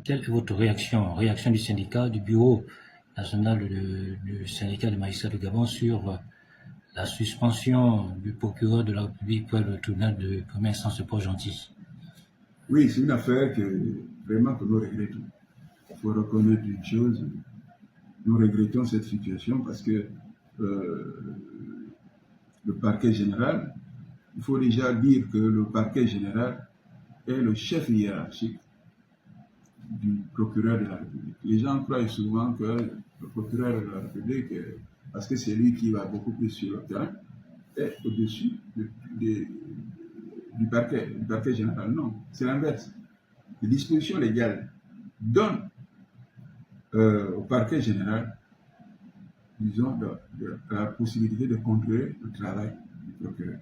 Quelle est votre réaction du syndicat, du bureau national du syndicat des magistrats du Gabon sur la suspension du procureur de la République par le tribunal de première instance de Port-Gentil? Oui, c'est une affaire vraiment que nous regrettons. Il faut reconnaître une chose, nous regrettons cette situation parce que le parquet général, il faut déjà dire que le parquet général est le chef hiérarchique du procureur de la République. Les gens croient souvent que le procureur de la République, parce que c'est lui qui va beaucoup plus sur le terrain, est au-dessus du parquet général. Non, c'est l'inverse. Les dispositions légales donnent au parquet général, disons, la possibilité de contrôler le travail du procureur.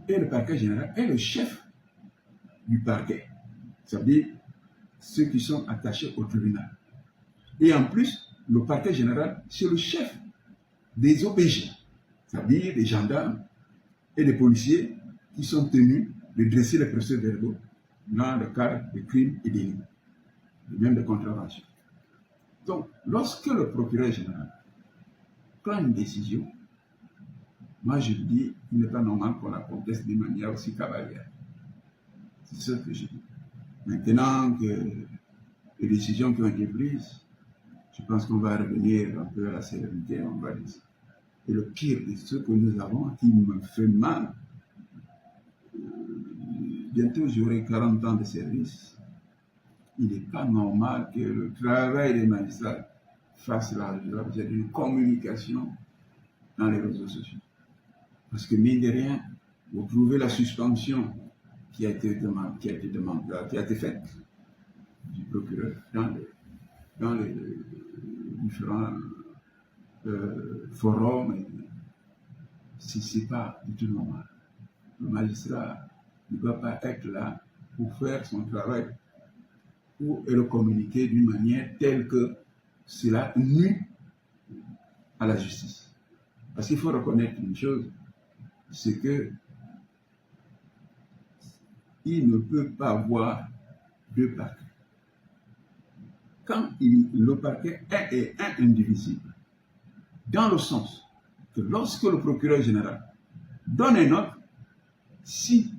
Et le parquet général est le chef du parquet, c'est-à-dire ceux qui sont attachés au tribunal. Et en plus, le parquet général, c'est le chef des OPJ, c'est-à-dire des gendarmes et des policiers qui sont tenus de dresser les procès-verbaux dans le cadre de crimes et délits, et même de contraventions. Donc, lorsque le procureur général prend une décision, moi je dis qu'il n'est pas normal qu'on la conteste d'une manière aussi cavalière. C'est ce que je dis. Maintenant que les décisions qui ont été prises, je pense qu'on va revenir un peu à la sérénité, on va dire ça. Et le pire de ce que nous avons, qui me fait mal, bientôt j'aurai 40 ans de service, il n'est pas normal que le travail des magistrats fasse l'objet d'une communication dans les réseaux sociaux. Parce que mine de rien, vous trouvez la suspension qui a été faite du procureur dans les différents forums. Ce n'est pas du tout normal. Le magistrat ne doit pas être là pour faire son travail et le communiquer d'une manière telle que cela nuit à la justice. Parce qu'il faut reconnaître une chose, c'est que il ne peut pas avoir deux parquets. Quand le parquet est indivisible, dans le sens que lorsque le procureur général donne un ordre, si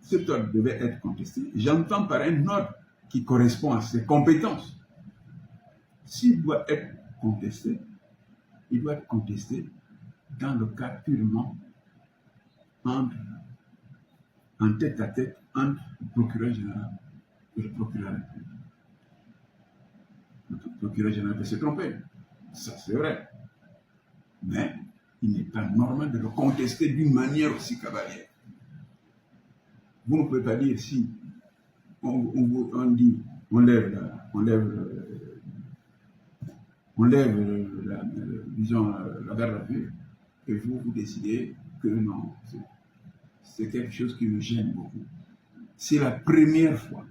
cet ordre devait être contesté, j'entends par un ordre qui correspond à ses compétences. S'il doit être contesté, il doit être contesté dans le cas purement en tête-à-tête entre le procureur général et le procureur républicain. Le procureur général peut se tromper, ça c'est vrai. Mais il n'est pas normal de le contester d'une manière aussi cavalière. Vous ne pouvez pas dire si on dit on lève la garde à vue et vous décidez que non, c'est quelque chose qui me gêne beaucoup. C'est la première fois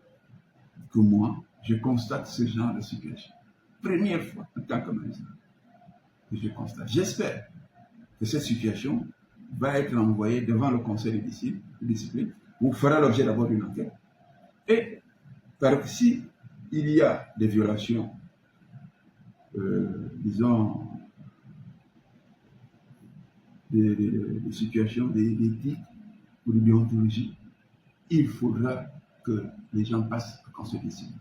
que moi, je constate ce genre de situation. Première fois en tant que magistrat que je constate. J'espère que cette situation va être envoyée devant le conseil de discipline, où fera l'objet d'abord d'une enquête. Et si il y a des violations, disons, des situations d'éthique ou de déontologie, il faudra que les gens passent au conseil de discipline.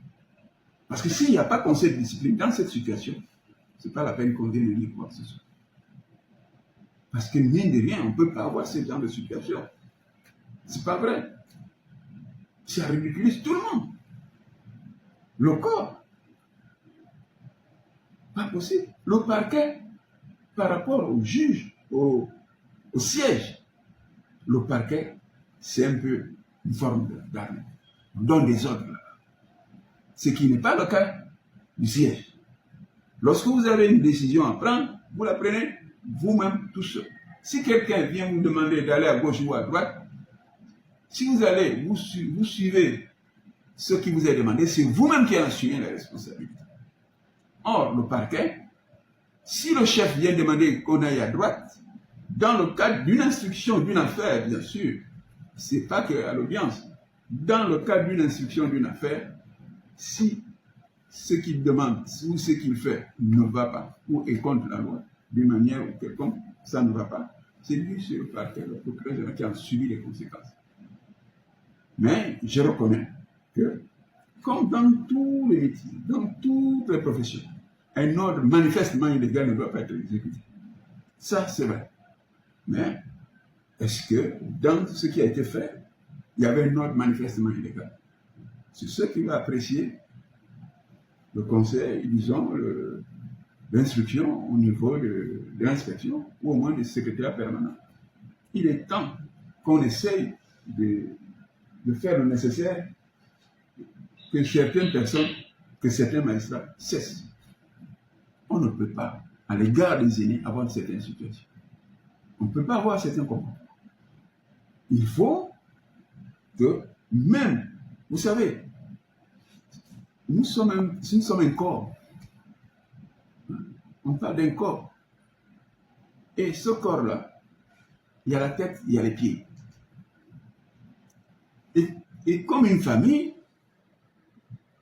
Parce que s'il n'y a pas conseil de discipline dans cette situation, ce n'est pas la peine qu'on vienne lire quoi que ce soit. Parce que mine de rien, on ne peut pas avoir ce genre de situation. C'est pas vrai. Ça ridiculise tout le monde. Le corps. Pas possible. Le parquet, par rapport au juge, au siège, le parquet, c'est un peu une forme d'armée. On donne des ordres là. Ce qui n'est pas le cas du siège. Lorsque vous avez une décision à prendre, vous la prenez vous-même tout seul. Si quelqu'un vient vous demander d'aller à gauche ou à droite, si vous allez, vous suivez ce qui vous est demandé, c'est vous-même qui en assumez la responsabilité. Or, le parquet, si le chef vient demander qu'on aille à droite, dans le cadre d'une instruction, d'une affaire, bien sûr, c'est pas qu'à l'audience. dans le cadre d'une instruction d'une affaire, si ce qu'il demande ou ce qu'il fait ne va pas ou est contre la loi, d'une manière ou quelconque, ça ne va pas, c'est lui sur le parquet, le procureur qui a subi les conséquences. Mais je reconnais que, comme dans tous les métiers, dans toutes les professions, un ordre manifestement illégal ne doit pas être exécuté. Ça, c'est vrai. Mais est-ce que dans ce qui a été fait, il y avait un ordre manifestement illégal? C'est ce qui va apprécier le conseil, disons, l'instruction au niveau de l'inspection ou au moins du secrétaire permanent. Il est temps qu'on essaye de faire le nécessaire que certaines personnes, que certains magistrats cessent. On ne peut pas, à l'égard des aînés, avoir certaines situations. On ne peut pas avoir certains comportements. Il faut que même, vous savez, nous sommes un corps. On parle d'un corps. Et ce corps-là, il y a la tête, il y a les pieds. Et comme une famille,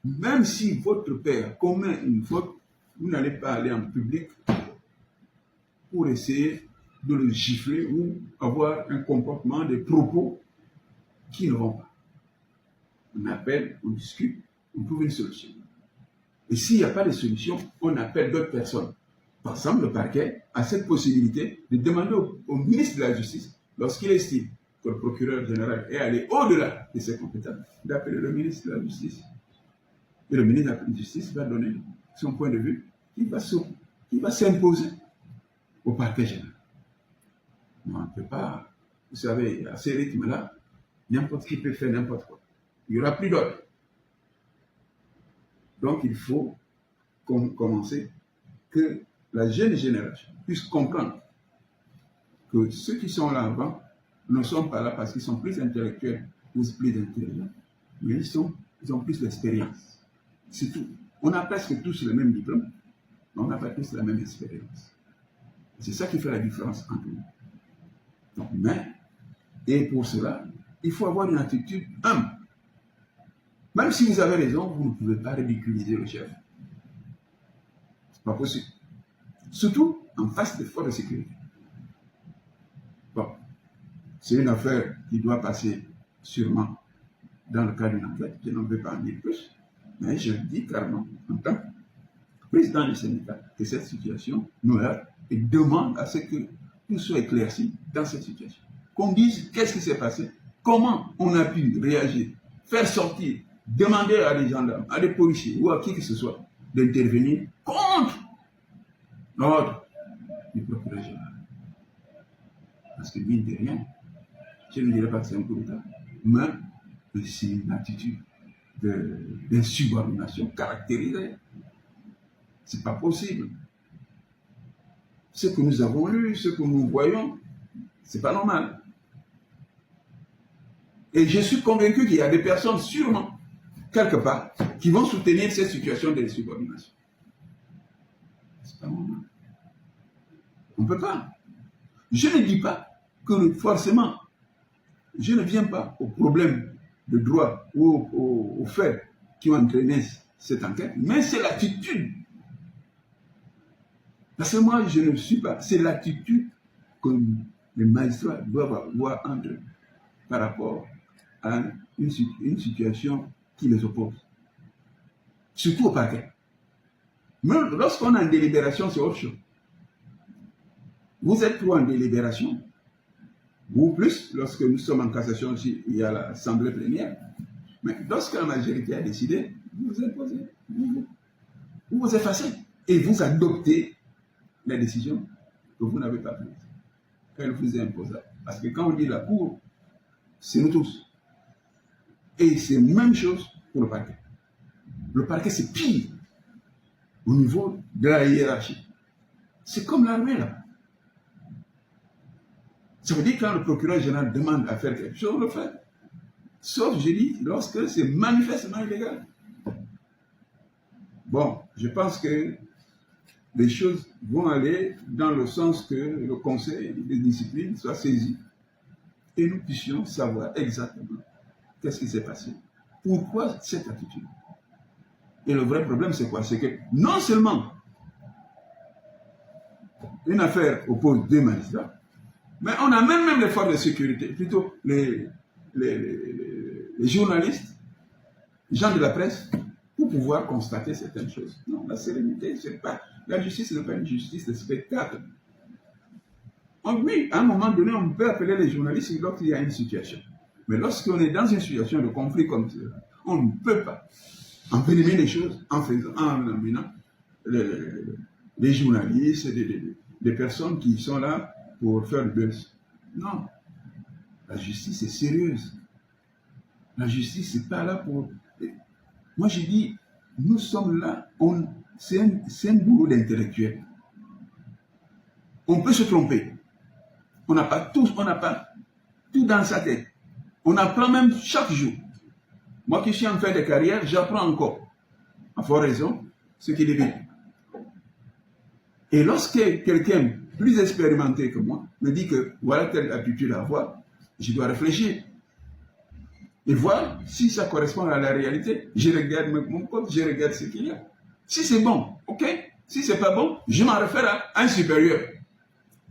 même si votre père commet une faute, vous n'allez pas aller en public pour essayer de le gifler ou avoir un comportement, des propos qui ne vont pas. On appelle, on discute, on trouve une solution. Et s'il n'y a pas de solution, on appelle d'autres personnes. Par exemple, le parquet a cette possibilité de demander au ministre de la Justice, lorsqu'il estime que le procureur général est allé au-delà de ses compétences, d'appeler le ministre de la Justice. Et le ministre de la Justice va donner son point de vue qui va s'imposer au parquet général. Mais on ne peut pas, vous savez, à ces rythmes-là, n'importe qui peut faire n'importe quoi. Il n'y aura plus d'ordre. Donc il faut commencer que la jeune génération puisse comprendre que ceux qui sont là avant ne sont pas là parce qu'ils sont plus intellectuels ou plus intelligents, mais ils ont plus d'expérience. C'est tout. On a presque tous le même diplôme, mais on n'a pas tous la même expérience. C'est ça qui fait la différence entre nous. Donc, et pour cela, il faut avoir une attitude humble. Même si vous avez raison, vous ne pouvez pas ridiculiser le chef. C'est pas possible. Surtout en face des forces de sécurité. Bon, c'est une affaire qui doit passer sûrement dans le cadre d'une enquête. Je n'en veux pas en dire plus, mais je dis carrément, en tant que président du syndicat, que cette situation nous heurte et demande à ce que tout soit éclairci dans cette situation. Qu'on dise qu'est-ce qui s'est passé, comment on a pu réagir, faire sortir, demander à des gendarmes, à des policiers ou à qui que ce soit d'intervenir contre l'ordre du procureur général. Parce que mine de rien, je ne dirais pas que c'est un coup d'État, mais c'est une attitude d'insubordination caractérisée. Ce n'est pas possible. Ce que nous avons lu, ce que nous voyons, ce n'est pas normal. Et je suis convaincu qu'il y a des personnes, sûrement, quelque part, qui vont soutenir cette situation de subordination. C'est pas normal. On ne peut pas. Je ne dis pas que forcément, je ne viens pas au problème de droit ou aux faits qui ont entraîné cette enquête, mais c'est l'attitude. Parce que moi, je ne suis pas. C'est l'attitude que les magistrats doivent avoir entre eux par rapport à une situation qui les oppose. Surtout au parquet. Mais lorsqu'on est en délibération, c'est autre chose. Vous êtes trop en délibération, ou plus, lorsque nous sommes en cassation, il y a l'assemblée plénière. Mais lorsque la majorité a décidé, vous vous imposez, vous vous effacez et vous adoptez la décision que vous n'avez pas prise. Elle vous est imposable. Parce que quand on dit la cour, c'est nous tous. Et c'est la même chose pour le parquet. Le parquet, c'est pire au niveau de la hiérarchie. C'est comme l'armée, là. Ça veut dire que quand le procureur général demande à faire quelque chose, on le fait. Sauf, je dis, lorsque c'est manifestement illégal. Bon, je pense que les choses vont aller dans le sens que le conseil de discipline soit saisi et nous puissions savoir exactement qu'est-ce qui s'est passé? Pourquoi cette attitude? Et le vrai problème, c'est quoi? C'est que non seulement une affaire oppose deux magistrats, mais on a même les forces de sécurité, plutôt les journalistes, les gens de la presse, pour pouvoir constater certaines choses. Non, la sérénité, c'est pas... La justice n'est pas une justice de spectacle. Oui, à un moment donné, on peut appeler les journalistes lorsqu'il y a une situation. Mais lorsqu'on est dans une situation de conflit comme ça, on ne peut pas envenimer les choses en amenant les journalistes, des personnes qui sont là pour faire le buzz. Non, la justice est sérieuse. La justice n'est pas là pour... Moi, je dis, nous sommes là, c'est un boulot d'intellectuel. On peut se tromper. On n'a pas tout dans sa tête. On apprend même chaque jour. Moi qui suis en fin de carrière, j'apprends encore. À fort raison, ce qui est bien. Et lorsque quelqu'un plus expérimenté que moi me dit que voilà telle attitude à avoir, je dois réfléchir. Et voir si ça correspond à la réalité. Je regarde mon code, je regarde ce qu'il y a. Si c'est bon, ok. Si c'est pas bon, je m'en réfère à un supérieur.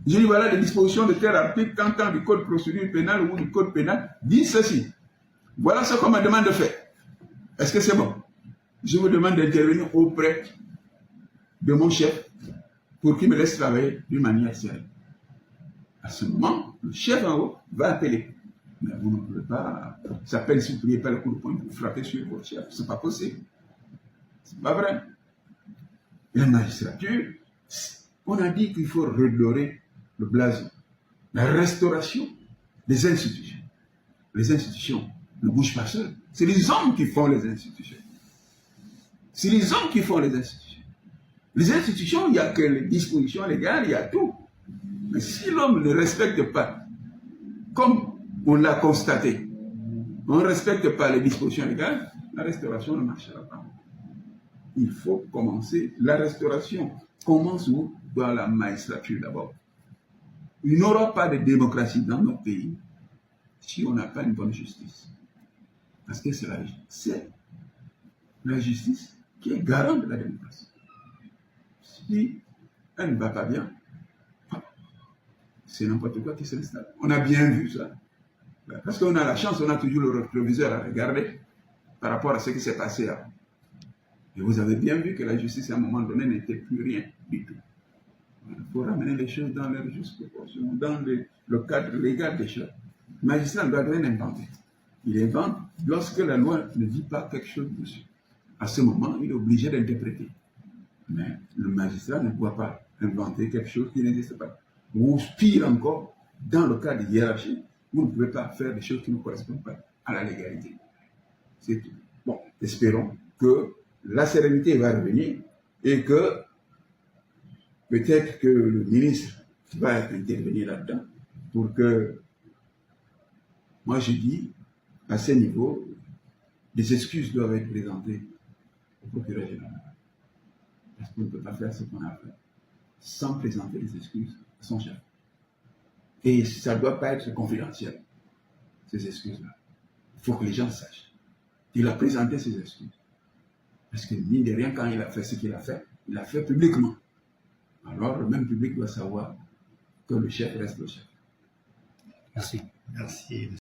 Je dis voilà les dispositions de tel article, tant du code procédure pénale ou du code pénal, dit ceci. Voilà ce qu'on me demande de faire. Est-ce que c'est bon? Je vous demande d'intervenir auprès de mon chef pour qu'il me laisse travailler d'une manière sérieuse. À ce moment, le chef en haut va appeler. Mais vous ne pouvez pas, ça peine si vous ne priez pas le coup de poing pour frapper sur votre chef. Ce n'est pas possible. Ce n'est pas vrai. La magistrature, on a dit qu'il faut redorer le blason. La restauration des institutions. Les institutions ne bougent pas seules. C'est les hommes qui font les institutions. C'est les hommes qui font les institutions. Les institutions, il n'y a que les dispositions légales, il y a tout. Mais si l'homme ne respecte pas, comme on l'a constaté, on ne respecte pas les dispositions légales, la restauration ne marchera pas. Il faut commencer. La restauration commence où? Dans la magistrature d'abord. Il n'y aura pas de démocratie dans notre pays si on n'a pas une bonne justice. Parce que c'est la justice qui est garante de la démocratie. Si elle ne va pas bien, c'est n'importe quoi qui s'installe. On a bien vu ça. Parce qu'on a la chance, on a toujours le rétroviseur à regarder par rapport à ce qui s'est passé avant. Et vous avez bien vu que la justice, à un moment donné, n'était plus rien du tout. Il faut ramener les choses dans leur juste proportion, dans le cadre légal des choses. Le magistrat ne doit rien inventer. Il invente lorsque la loi ne dit pas quelque chose dessus. À ce moment, il est obligé d'interpréter. Mais le magistrat ne doit pas inventer quelque chose qui n'existe pas. Ou pire encore, dans le cas de hiérarchie, vous ne pouvez pas faire des choses qui ne correspondent pas à la légalité. C'est tout. Bon, espérons que la sérénité va revenir et que peut-être que le ministre va intervenir là-dedans pour que, moi je dis, à ce niveau, des excuses doivent être présentées au procureur général. Parce qu'on ne peut pas faire ce qu'on a fait sans présenter des excuses à son chef. Et ça ne doit pas être confidentiel, ces excuses-là. Il faut que les gens sachent. Il a présenté ses excuses. Parce que, mine de rien, quand il a fait ce qu'il a fait, il l'a fait publiquement. Alors, le même public doit savoir que le chef reste le chef. Merci. Merci.